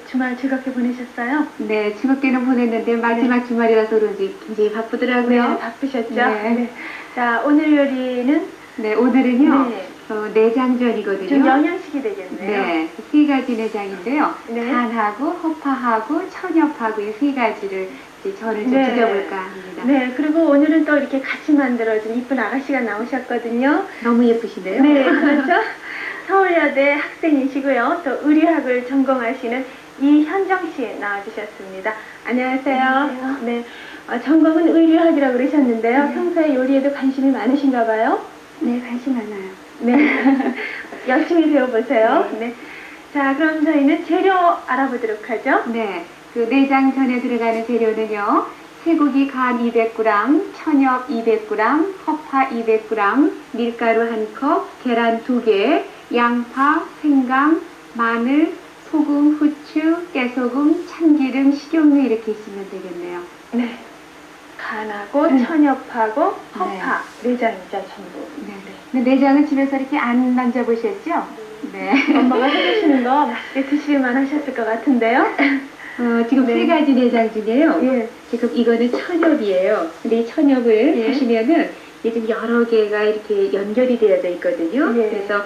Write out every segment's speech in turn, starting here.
주말 즐겁게 보내셨어요? 네, 즐겁게는 보냈는데 마지막 주말이라서 그런지 굉장히 바쁘더라고요. 네, 바쁘셨죠? 네. 자, 오늘 요리는 네, 오늘은요. 네. 내장전이거든요. 좀 영양식이 되겠네요. 네, 세 가지 내장인데요. 네. 간하고 허파하고 천엽하고 이 세 가지를 이제 전을 좀 네. 드려볼까 합니다. 네, 그리고 오늘은 또 이렇게 같이 만들어준 이쁜 아가씨가 나오셨거든요. 너무 예쁘시네요. 네, 그렇죠. 서울여대 학생이시고요. 또 의리학을 전공하시는 이현정 씨 나와주셨습니다. 안녕하세요. 안녕하세요. 네, 전공은 의리학이라고 그러셨는데요. 네. 평소에 요리에도 관심이 많으신가 봐요. 네, 관심 많아요. 네, 열심히 배워보세요. 네. 자, 그럼 저희는 재료 알아보도록 하죠. 네, 그 내장전에 들어가는 재료는요. 쇠고기 간 200g, 천엽 200g, 허파 200g, 밀가루 1컵, 계란 2개, 양파, 생강, 마늘, 소금, 후추, 깨소금, 참기름, 식용유 이렇게 있으면 되겠네요. 네. 간하고 천엽하고 허파, 내장이죠, 전부. 네. 근데 내장은 집에서 이렇게 안 만져보셨죠? 네. 엄마가 해주시는 거 맛있게 드시기만 하셨을 것 같은데요. 지금 네. 세 가지 내장 중에요. 예. 지금 이거는 천엽이에요. 근데 이 천엽을 예. 보시면은 이게 좀 여러 개가 이렇게 연결이 되어져 있거든요. 예. 그래서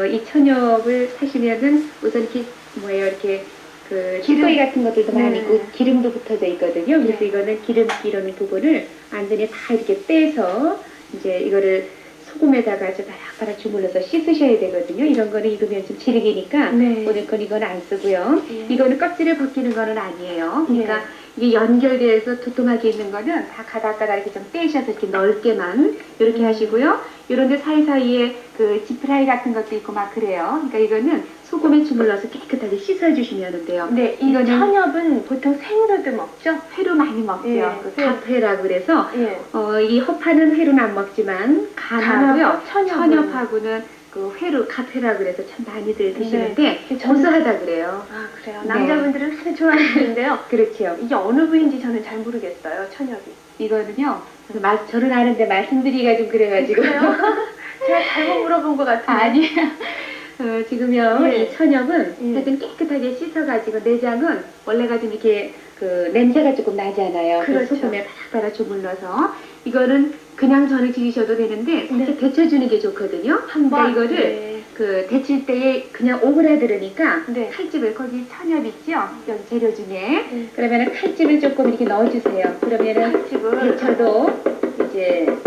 이 천엽을 사시면은 우선 이렇게 뭐예요, 이렇게 그 찌꺼기 같은 것들도 많이 네. 있고 기름도 붙어져 있거든요. 그래서 네. 이거는 기름기 이런 부분을 완전히 다 이렇게 빼서 이제 이거를 소금에다가 좀 바락바락 주물러서 씻으셔야 되거든요. 이런 거는 익으면 좀 질기니까 네. 오늘 건 이건 안 쓰고요. 예. 이거는 껍질을 벗기는 거는 아니에요. 그러니까 예. 이게 연결돼서 두툼하게 있는 거는 다 가닥가닥 이렇게 좀 떼셔서 이렇게 넓게만 이렇게 하시고요. 이런데 사이사이에 그 지프라이 같은 것도 있고 막 그래요. 그러니까 이거는 소금에 주물러서 깨끗하게 씻어주시면 돼요. 네, 이 이거는 천엽은 보통 생으로도 먹죠? 회로 많이 먹죠. 예. 그 갓회라고 그래서 예. 이 허파는 회로는 안 먹지만 간하고요. 간하고 천엽하고는 그 회로 갓회라고 그래서 참 많이들 드시는데 네. 고소하다 그래요. 아, 그래요? 네. 남자분들은 하도 좋아하시는데요. 그렇죠. 이게 어느 부위인지 저는 잘 모르겠어요, 천엽이. 이거는요. 저는 아는데 말씀드리기가 좀 그래가지고. 그래요? 제가 잘못 물어본 것 같은데. 아니요. 지금요. 예. 이 천엽은 예. 하여튼 깨끗하게 씻어가지고 내장은 원래가 좀 이렇게 그 냄새가 조금 나잖아요. 그렇죠. 소금에 바락바락 주물러서 이거는 그냥 전을 지으셔도 되는데 살짝 네. 데쳐주는 게 좋거든요. 한번 그러니까 이거를 네. 그 데칠 때에 그냥 오그라들으니까 네. 칼집을 거기 천엽 있죠? 여기 재료 중에 네. 그러면은 칼집을 조금 이렇게 넣어주세요. 그러면은 칼집을 데쳐도 이제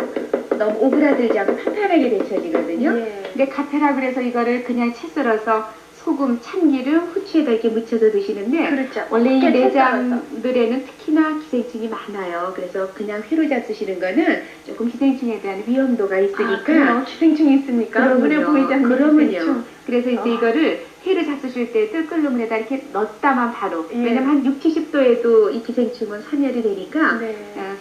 너무 오그라들지 않고 판판하게 데쳐지거든요. 예. 근데 갓회라 그래서 이거를 그냥 채 썰어서 소금, 참기름, 후추에다 이렇게 묻혀서 드시는데 그렇죠. 원래 이 깨 내장들에는 특히나 기생충이 많아요. 그래서 그냥 회로 잡수시는 거는 조금 기생충에 대한 위험도가 있으니까 그래요? 기생충이 있습니까? 눈에 보이지 않는 그러면요. 기생충. 그래서 이제 이거를 회를 잡수실 때 끓는 물에다 이렇게 넣었다만 바로 예. 왜냐면 한 60, 70도에도 이 기생충은 사멸이 되니까 네.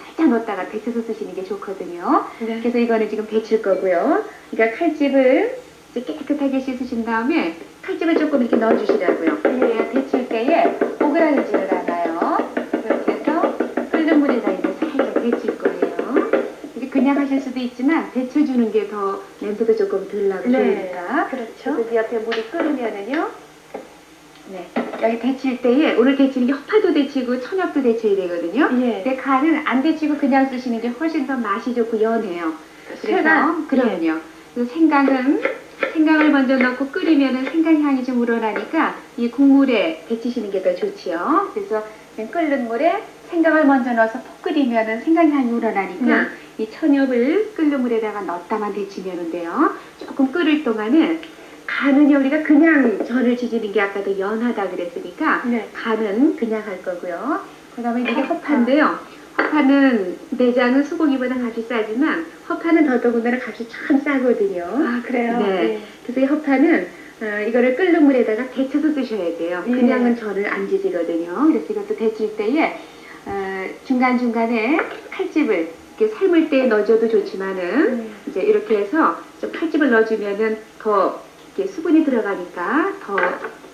살짝 넣었다가 데쳐서 쓰시는 게 좋거든요. 네. 그래서 이거는 지금 데칠 거고요. 그러니까 칼집을 이제 깨끗하게 씻으신 다음에 칼집을 조금 이렇게 넣어주시라고요. 그래야 데칠 때에 오그라들지를 않아요. 이렇게 해서 끓는 물에다 이제 살짝 데칠 거예요. 이게 그냥 하실 수도 있지만 데쳐주는 게 더 냄새도 조금 덜 나고 네. 좋으니까. 그렇죠. 그래서 옆에 물이 끓으면은요. 네. 여기 데칠 때에 오늘 데치는 게 허파도 데치고 천엽도 데쳐야 되거든요. 예. 근데 간은 안 데치고 그냥 쓰시는 게 훨씬 더 맛이 좋고 연해요. 그래서 생강. 그러면요. 그래서 생강을 먼저 넣고 끓이면은 생강 향이 좀 우러나니까 이 국물에 데치시는 게 더 좋지요. 그래서 그냥 끓는 물에 생강을 먼저 넣어서 푹 끓이면은 생강 향이 우러나니까 이 천엽을 끓는 물에다가 넣었다만 데치면 돼요. 조금 끓을 동안은 간은요 우리가 그냥 전을 지지는 게 아까도 연하다 그랬으니까 네. 간은 그냥 할 거고요. 그 다음에 이게 허파인데요. 허파는 내장은 소고기보다 값이 싸지만 허파는 더더군다나 값이 참 싸거든요. 아, 그래요? 네. 예. 그래서 이 허파는 이거를 끓는 물에다가 데쳐서 쓰셔야 돼요. 예. 그냥은 전을 안 지지거든요. 그래서 이것도 데칠 때에 중간중간에 칼집을 이렇게 삶을 때 넣어줘도 좋지만은 이제 이렇게 해서 좀 칼집을 넣어주면은 더 이렇게 수분이 들어가니까 더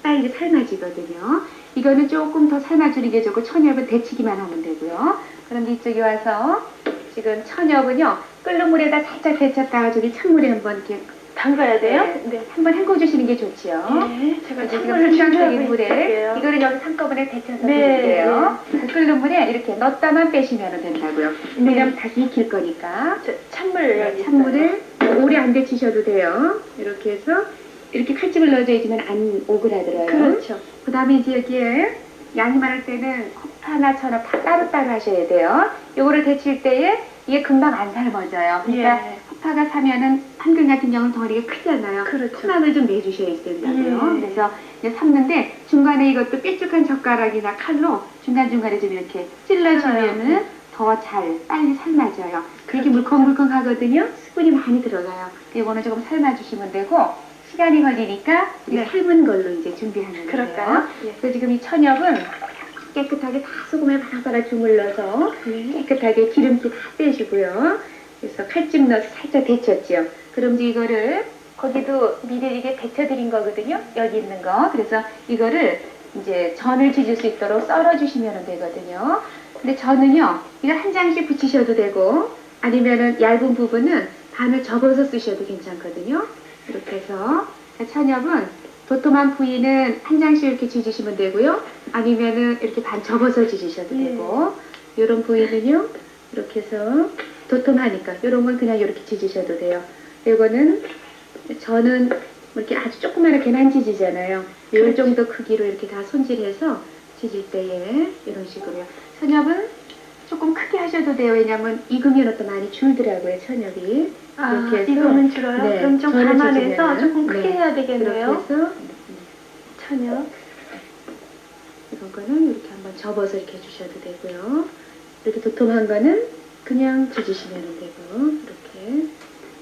빨리 삶아지거든요. 이거는 조금 더 삶아주는 게 좋고 천엽은 데치기만 하면 되고요. 그런데 이쪽에 와서 지금 천엽은요 끓는 물에다 살짝 데쳤다가 저기 찬물에 한번 이렇게 담가야 돼요? 네. 한번 헹궈주시는 게 좋지요. 네, 제가 지금 찬물을 준비하고 한정적인 물에 있을게요. 이거를 여기 한꺼번에 데쳐서 네, 드릴게요. 그 끓는 물에 이렇게 넣었다만 빼시면 된다고요. 왜냐면 다시 익힐 거니까. 찬물 네, 찬물을 오래 안 데치셔도 돼요. 이렇게 해서 이렇게 칼집을 넣어줘야지만 안 오그라들어요. 그렇죠. 그 다음에 이제 여기에 양이 많을 때는 컵하나 천하 다 따로따로 하셔야 돼요. 요거를 데칠 때에 이게 금방 안 삶아져요. 그러니까 예. 컵파가 사면은 한근 같은 경우는 덩어리가 크잖아요. 그렇죠. 큰함을 좀 내주셔야 된다고요. 예. 그래서 이제 삶는데 중간에 이것도 뾰족한 젓가락이나 칼로 중간중간에 좀 이렇게 찔러주면은 더 잘 빨리 삶아져요. 되게 물컹물컹하거든요. 수분이 많이 들어가요. 이거는 조금 삶아주시면 되고 시간이 걸리니까 우리 네. 삶은 걸로 이제 준비하는 거예요. 그럴까요? 예. 그래서 지금 이 천엽은 깨끗하게 다 소금에 바락바락 주물러서 네. 깨끗하게 기름기 다 빼시고요. 그래서 칼집 넣어서 살짝 데쳤죠. 그럼 이제 이거를 거기도 미리 이게 데쳐드린 거거든요. 여기 있는 거. 그래서 이거를 이제 전을 지질 수 있도록 썰어주시면 되거든요. 근데 전은요, 이걸 한 장씩 붙이셔도 되고 아니면은 얇은 부분은 반을 접어서 쓰셔도 괜찮거든요. 이렇게 해서 천엽은 도톰한 부위는 한 장씩 이렇게 지지시면 되고요. 아니면은 이렇게 반 접어서 지지셔도 되고 이런 부위는요. 이렇게 해서 도톰하니까 이런 건 그냥 이렇게 지지셔도 돼요. 이거는 저는 이렇게 아주 조그맣게 안 지지잖아요. 이 정도 크기로 이렇게 다 손질해서 지질 때에 이런 식으로요. 천엽은 조금 크게 하셔도 돼요. 왜냐면 익으면 또 많이 줄더라고요. 천엽이. 아, 이렇게 해서 익으면 줄어요? 네, 그럼 좀 전을 감안해서 지지면은, 조금 크게 네, 해야 되겠네요. 이렇게 해서 천엽. 이런 거는 이렇게 한번 접어서 이렇게 해주셔도 되고요. 이렇게 도톰한 거는 그냥 지지시면 되고 이렇게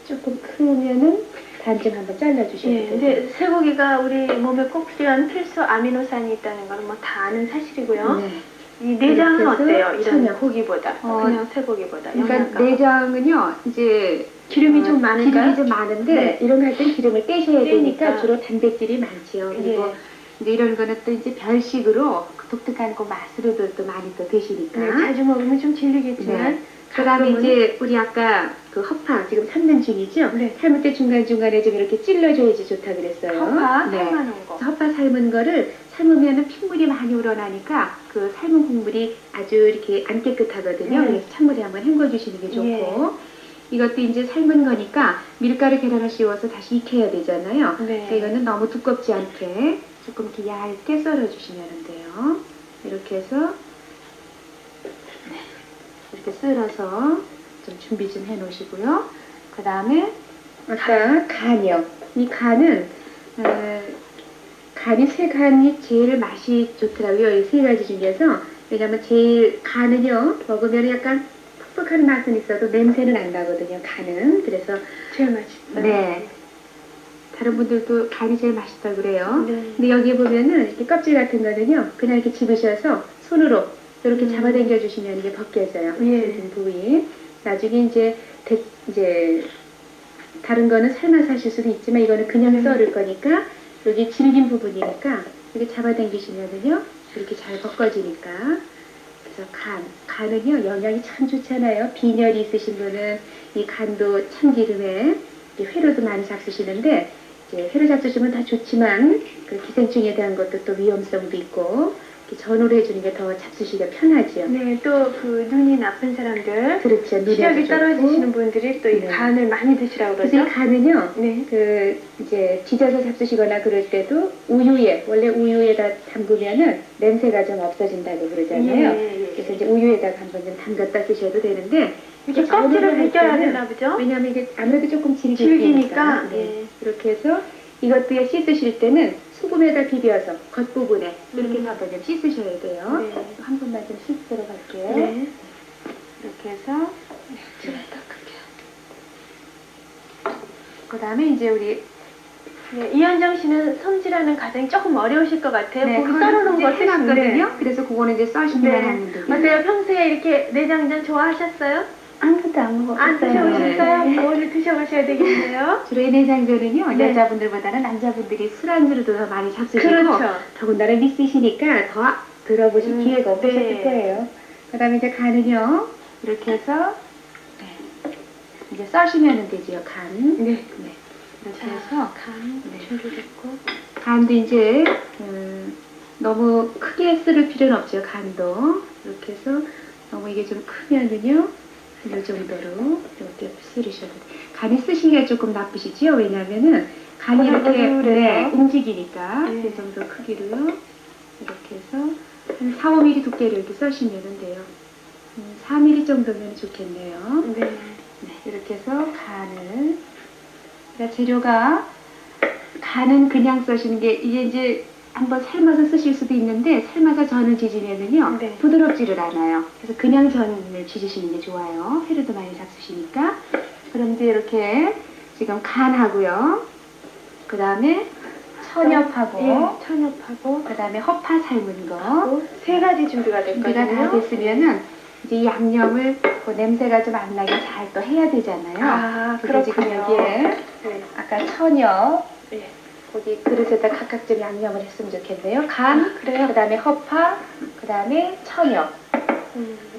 조금 크면은 반쯤 한번 잘라주셔도 예, 되고. 근데 쇠고기가 우리 몸에 꼭 필요한 필수 아미노산이 있다는 건 뭐 다 아는 사실이고요. 네. 이 내장은 이렇게 해서 어때요? 이런 천엽. 고기보다 그냥 쇠고기보다 그러니까 영양가가. 내장은요 이제 기름이 좀 많을까요? 기름이 좀 많은데 네. 이런 거 할 땐 기름을 떼셔야 되니까 떼니까. 주로 단백질이 많지요. 그리고 예. 이제 이런 거는 또 이제 별식으로 그 독특한 그 맛으로도 또 많이 또 드시니까. 네, 자주 먹으면 좀 질리겠지만. 네. 그다음에 가끔은- 이제 우리 아까 그 허파 지금 삶는 중이죠? 네. 삶을 때 중간중간에 좀 이렇게 찔러줘야지 좋다 그랬어요. 허파 네. 삶아놓은 거. 그래서 허파 삶은 거를 삶으면은 핏물이 많이 우러나니까 그 삶은 국물이 아주 이렇게 안 깨끗하거든요. 그래서 찬물에 한번 헹궈주시는 게 좋고. 예. 이것도 이제 삶은 거니까 밀가루 계란을 씌워서 다시 익혀야 되잖아요. 네. 그러니까 이거는 너무 두껍지 않게 조금 이렇게 얇게 썰어주시면 돼요. 이렇게 해서 이렇게 썰어서 좀 준비 좀 해놓으시고요. 그 다음에 아까 간이요. 이 간은 간이 세 간이 제일 맛이 좋더라고요. 이 세 가지 중에서. 왜냐면 제일 간은요 먹으면 약간 퍽퍽한 맛은 있어도 냄새는 안 나거든요. 간은. 그래서 제일 맛있어요. 네. 다른 분들도 간이 제일 맛있다고 그래요. 네. 근데 여기 보면은 이렇게 껍질 같은 거는요, 그냥 이렇게 집으셔서 손으로 이렇게 잡아당겨 주시면 이게 벗겨져요. 예. 진 부위. 나중에 이제 다른 거는 삶아서 하실 수도 있지만 이거는 그냥 썰을 거니까 여기 질긴 부분이니까 이렇게 잡아당기시면은요, 이렇게 잘 벗겨지니까. 그래서 간은요 영양이 참 좋잖아요. 빈혈이 있으신 분은 이 간도 참기름에 회로도 많이 잡수시는데 이제 회로 잡수시면 다 좋지만 그 기생충에 대한 것도 또 위험성도 있고 이렇게 전후로 해주는 게 더 잡수시기가 편하지요. 네, 또 그 눈이 나쁜 사람들, 그렇죠. 눈에도 시력이 좋고. 떨어지시는 분들이 또 이 네. 간을 많이 드시라고 그래서 이 그러죠. 간은요, 네. 그 이제 지져서 잡수시거나 그럴 때도 우유에 원래 우유에다 담그면은 냄새가 좀 없어진다고 그러잖아요. 예. 그래서 이제 우유에다가 한번 좀 담갔다 쓰셔도 되는데 이렇게 전후로 껍질을 할 벗겨야 때는 되나 보죠? 왜냐하면 이게 아무래도 조금 질기니까. 네. 예. 이렇게 해서 이것도 씻으실 때는 소금에다 비벼서 겉부분에 이렇게 한번 좀 씻으셔야 돼요. 네. 한 분만 좀 씻도록 할게요. 네. 이렇게 해서 제가 닦을게요. 그 다음에 이제 우리 네, 이현정 씨는 손질하는 과정이 조금 어려우실 것 같아요. 네, 고기 그걸 썰어놓은 이제 거 해놨거든요. 쓰시는데. 그래서 그거는 이제 써시기만 네. 하면 되고. 어때요? 평소에 이렇게 내장전 좋아하셨어요? 아무것도 안 먹었어요. 안 드셔보셨어요? 네. 오늘 드셔보셔야 되겠네요. 주로 이 내장전은요, 네. 여자분들보다는 남자분들이 술안주로도 더 많이 잡수시고 그렇죠. 더군다나 미쓰시니까 더 들어보실 기회가 없으실 네. 거예요. 그 다음에 이제 간은요, 이렇게 해서 이제 써시면 되지요, 간. 네. 네. 이렇게 해서 간 네. 준비됐고. 간도 이제 너무 크게 쓸 필요는 없죠. 간도 이렇게 해서 너무 이게 좀 크면은요 한 이 정도로 이렇게 쓰셔도 돼요. 간이 쓰시기가 조금 나쁘시죠? 왜냐면은 간이 이렇게 움직이니까 네. 이 정도 크기로요. 이렇게 해서 한 4, 5mm 두께로 이렇게 써시면 돼요. 4mm 정도면 좋겠네요. 네. 네, 이렇게 해서 간을. 그러니까 재료가 간은 그냥 써시는 게 이게 이제 한번 삶아서 쓰실 수도 있는데 삶아서 전을 지지면은요 네. 부드럽지를 않아요. 그래서 그냥 전을 지지시는 게 좋아요. 회로도 많이 잡수시니까. 그럼 이제 이렇게 지금 간하고요. 그 다음에 천엽하고 예, 천엽하고 그 다음에 허파 삶은 거 세 가지 준비가 됐거든요. 준비가 다 됐으면은 이제 이 양념을 그 냄새가 좀 안 나게 잘 또 해야 되잖아요. 아, 그래서 지금 그렇군요. 여기에 네. 아까 천엽 네. 거기 그릇에다 각각 좀 양념을 했으면 좋겠네요. 간, 아, 그래요? 그 다음에 허파, 그 다음에 천엽.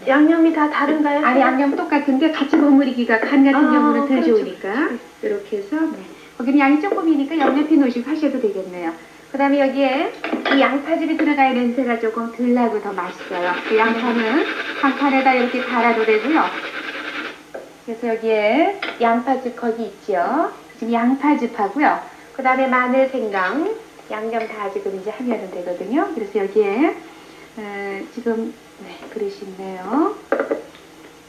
양념이 다 다른가요? 아니 양념 똑같은데 같이 버무리기가 간 같은 경우는 덜 그렇죠. 좋으니까 이렇게 해서 거기는 양이 조금이니까 양옆에 놓으시고 하셔도 되겠네요. 그 다음에 여기에 이 양파즙이 들어가야 냄새가 조금 덜 나고 더 맛있어요. 그 양파는 한 판에다 이렇게 갈아도 되고요. 그래서 여기에 양파즙 거기 있죠. 지금 양파즙하고요. 그 다음에 마늘, 생강, 양념 다 지금 이제 하면 되거든요. 그래서 여기에 지금 그릇이 있네요.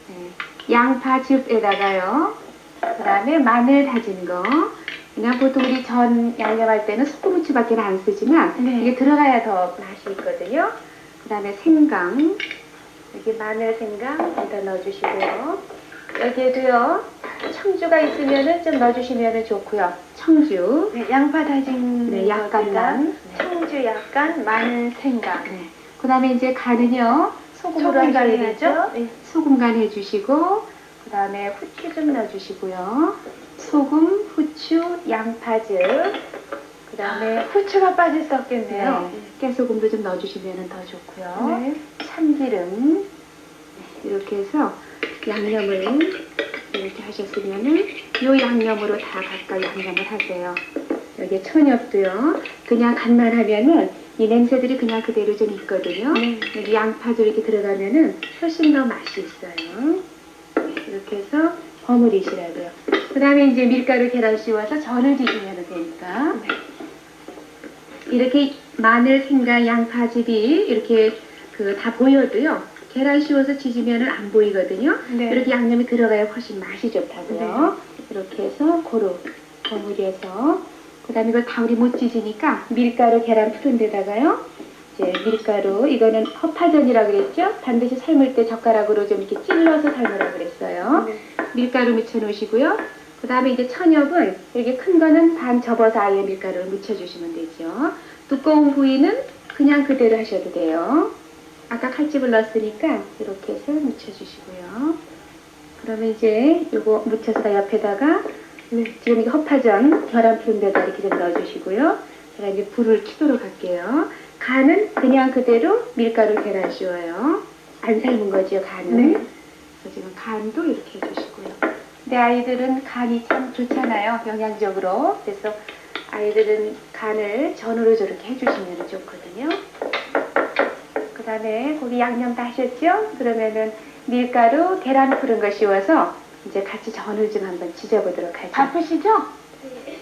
네, 양파즙에다가요. 그 다음에 마늘 다진 거. 그냥 보통 우리 전 양념할 때는 소금 후추밖에 안 쓰지만 네. 이게 들어가야 더 맛이 있거든요. 그 다음에 생강. 여기 마늘, 생강 여기다 넣어주시고요. 여기에도요. 청주가 있으면은 좀 넣어주시면 좋고요. 청주. 네, 양파 다진 네, 약간만. 청주 약간, 마늘, 생강. 네. 그 다음에 이제 간은요. 소금으로 소금 간 하셔야 해야죠? 되죠. 네. 소금 간 해주시고 그 다음에 후추 좀 넣어주시고요. 소금, 후추, 양파즙. 그 다음에 후추가 빠질 수 없겠네요. 깨소금도 좀 넣어주시면 더 좋고요. 네. 참기름. 네, 이렇게 해서 양념을 이렇게 하셨으면은 이 양념으로 다 각각 양념을 하세요. 여기 천엽도요. 그냥 간만 하면은 이 냄새들이 그냥 그대로 좀 있거든요. 여기 양파도 이렇게 들어가면은 훨씬 더 맛이 있어요. 이렇게 해서 버무리시라고요. 그 다음에 이제 밀가루 계란 씌워서 전을 지지면 되니까. 이렇게 마늘, 생강, 양파즙이 이렇게 다 보여도요. 계란 씌워서 지지면은 안 보이거든요. 네. 이렇게 양념이 들어가야 훨씬 맛이 좋다고요. 이렇게 해서 고루 버무려서 그 다음에 이걸 다 우리 못 지지니까 밀가루 계란 푸른 데다가요. 이제 밀가루 이거는 허파전이라고 그랬죠. 반드시 삶을 때 젓가락으로 좀 이렇게 찔러서 삶으라고 그랬어요. 네. 밀가루 묻혀 놓으시고요. 그 다음에 이제 천엽은 이렇게 큰 거는 반 접어서 아예 밀가루를 묻혀주시면 되죠. 두꺼운 부위는 그냥 그대로 하셔도 돼요. 아까 칼집을 넣었으니까 이렇게 해서 묻혀주시고요. 그러면 이제 요거 묻혀서 다 옆에다가 지금 이게 허파전 계란 푸른 데다 이렇게 좀 넣어주시고요. 제가 이제 불을 켜도록 할게요. 간은 그냥 그대로 밀가루 계란 씌워요. 안 삶은 거죠, 간은. 네. 그래서 지금 간도 이렇게 해주시고요. 근데 아이들은 간이 참 좋잖아요, 영양적으로. 그래서 아이들은 간을 전으로 저렇게 해주시면 좋거든요. 그 다음에 거기 양념 다 하셨죠? 그러면은 밀가루, 계란 푸른 거 씌워서 이제 같이 전을 좀 한번 지져보도록 하죠. 바쁘시죠?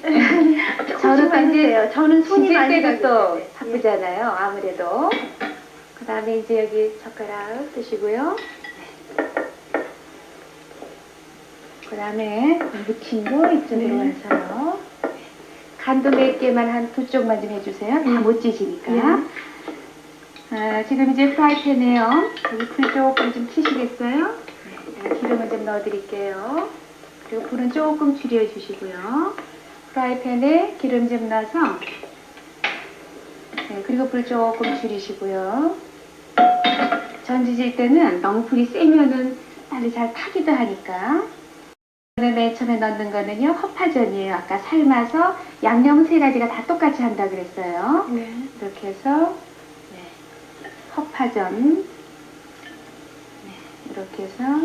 저는 조금만 이제 해주세요. 저는 손이 지질 많이 때도 또 가거든요. 바쁘잖아요, 아무래도. 그 다음에 이제 여기 젓가락 드시고요. 그 다음에 묻힌 거 이쪽으로 와서요. 간도 몇 개만 한 두 쪽만 좀 해주세요. 다 못 지지니까. 지금 이제 프라이팬에요. 여기 불 조금 좀 켜시겠어요? 네, 기름을 좀 넣어드릴게요. 그리고 불은 조금 줄여주시고요. 프라이팬에 기름 좀 넣어서 그리고 불 조금 줄이시고요. 전 지질 때는 너무 불이 세면은 빨리 잘 타기도 하니까. 맨 처음에 넣는 거는요, 허파전이에요. 아까 삶아서 양념 세 가지가 다 똑같이 한다 그랬어요. 네. 이렇게 해서 허파전. 이렇게 해서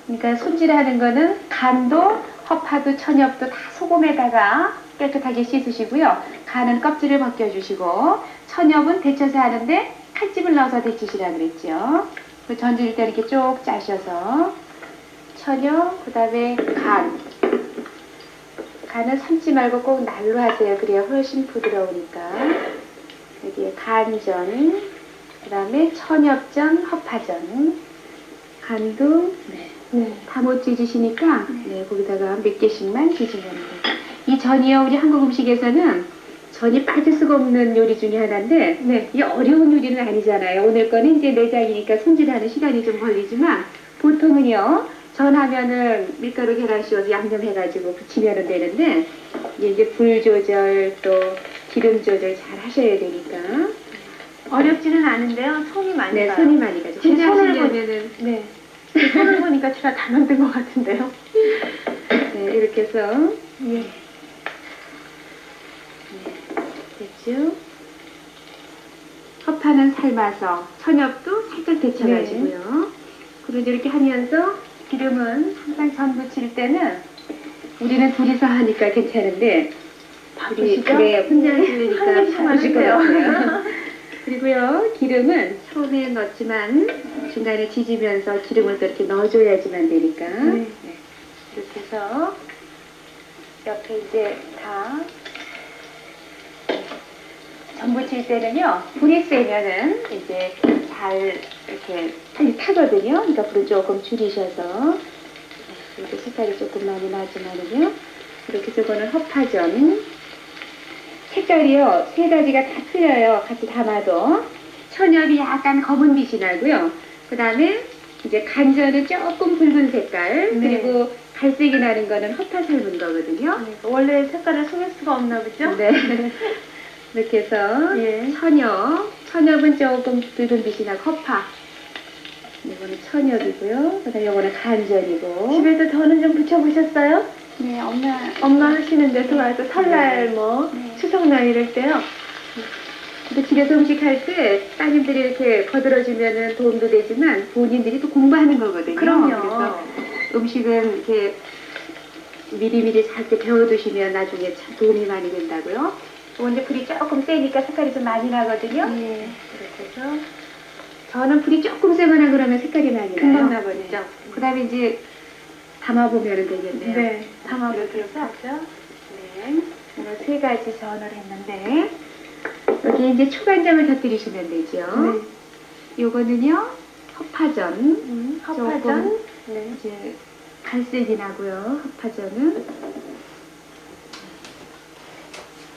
그러니까 손질하는 거는 간도 허파도 천엽도 다 소금에다가 깨끗하게 씻으시고요. 간은 껍질을 벗겨주시고 천엽은 데쳐서 하는데 칼집을 넣어서 데치시라 그랬죠. 그 전질 때 이렇게 쭉 짜셔서 천엽, 그 다음에 간은 삶지 말고 꼭 날로 하세요. 그래야 훨씬 부드러우니까. 여기에 간전, 그 다음에 천엽전, 허파전. 간도 다 못 찢으시니까 거기다가 몇 개씩만 찢으면 돼요. 이 전이요, 우리 한국 음식에서는 전이 빠질 수가 없는 요리 중에 하나인데 이 어려운 요리는 아니잖아요. 오늘 거는 이제 내장이니까 손질하는 시간이 좀 걸리지만 보통은요, 전하면은 밀가루 계란 씌워서 양념해가지고 부치면 되는데 이제 불 조절 또 기름 조절 잘 하셔야 되니까. 어렵지는 않은데요. 손이 많이 네, 가요. 손이 많이 가죠. 제 혼자 손을 하시려면은 제 손을 보니까 제가 다 만든 것 같은데요. 네, 이렇게 해서 예. 됐죠? 허파는 삶아서 천엽도 살짝 데쳐가지고요. 그리고 이제 이렇게 하면서 기름은 항상 전 부칠 때는 우리는 둘이서 하니까 괜찮은데 우리 바쁘시죠? 그래 혼자 하시려니까 한 개씩만 바쁘실 것 하세요. 같아요. 그리고요, 기름은 처음에 넣지만 중간에 지지면서 기름을 또 이렇게 넣어줘야지만 되니까. 네. 이렇게 해서 옆에 이제 다 전 부칠 때는요, 불이 세면은 이제 잘 이렇게 빨리 타거든요. 그러니까 불을 조금 줄이셔서 이렇게 색깔이 조금 많이 나지만은요, 이렇게 저거는 허파전. 색깔이요, 세 가지가 다 틀려요. 같이 담아도. 천엽이 약간 검은 빛이 나고요. 그 다음에 이제 간전은 조금 붉은 색깔, 그리고 갈색이 나는 거는 허파 삶은 거거든요. 원래 색깔을 속일 수가 없나 보죠? 네. 이렇게 해서 천엽은 조금 붉은 빛이 나고 허파. 이거는 천엽이고요. 그 다음에 이거는 간전이고. 집에서 저는 좀 부쳐보셨어요? 네, 엄마 하시는데 도와서 설날 추석날 이럴 때요. 근데 집에서 음식할 때 따님들이 이렇게 거들어주면은 도움도 되지만 본인들이 또 공부하는 거거든요. 그럼요. 그래서 음식은 이렇게 미리미리 잘 때 배워두시면 나중에 참 도움이 많이 된다고요. 근데 불이 조금 세니까 색깔이 좀 많이 나거든요. 예. 이렇게 해서 저는 불이 조금 세거나 그러면 색깔이 많이 나요. 금방 나버리죠. 그 다음에 이제 담아보면 되겠네요. 네. 담아보도록 이렇게 해서 하죠. 네, 오늘 세 가지 전을 했는데 여기 이제 초간장을 곁들이시면 되죠. 요거는요, 허파전. 허파전. 이제 갈색이 나고요, 허파전은.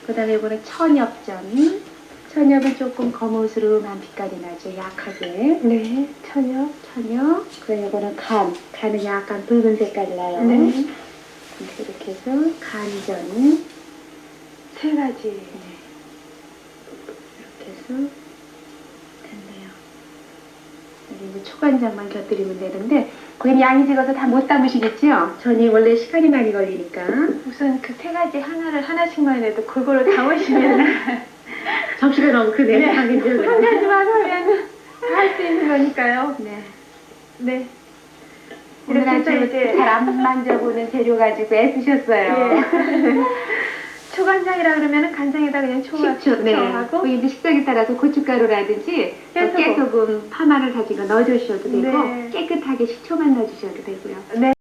그 다음에 이거는 천엽전. 천엽은 조금 거무스름한 빛깔이 나죠, 약하게. 네. 천엽. 그리고 이거는 간은 약간 붉은 색깔이 나요. 네. 이렇게 해서 간전. 세 가지. 이렇게 해서 됐네요. 여기 이제 초간장만 곁들이면 되는데 거긴 양이 적어서 다 못 담으시겠죠? 전이 원래 시간이 많이 걸리니까. 우선 그 세 가지 하나를 하나씩만 해도 그거를 담으시면 접시가 너무 크네요. 네. 당연히. 한 가지만 하면 할 수 있는 거니까요. 네. 네. 오늘 이렇게 해서 아주 이제 잘 안 만져보는 재료 가지고 애쓰셨어요. 예. 초간장이라 그러면은 간장에다 그냥 식초, 네. 하고 거기 이제 식당에 따라서 고춧가루라든지 깨소금. 깨소금, 파마를 다진 거 넣어주셔도 되고 네. 깨끗하게 식초만 넣어주셔도 되고요. 네.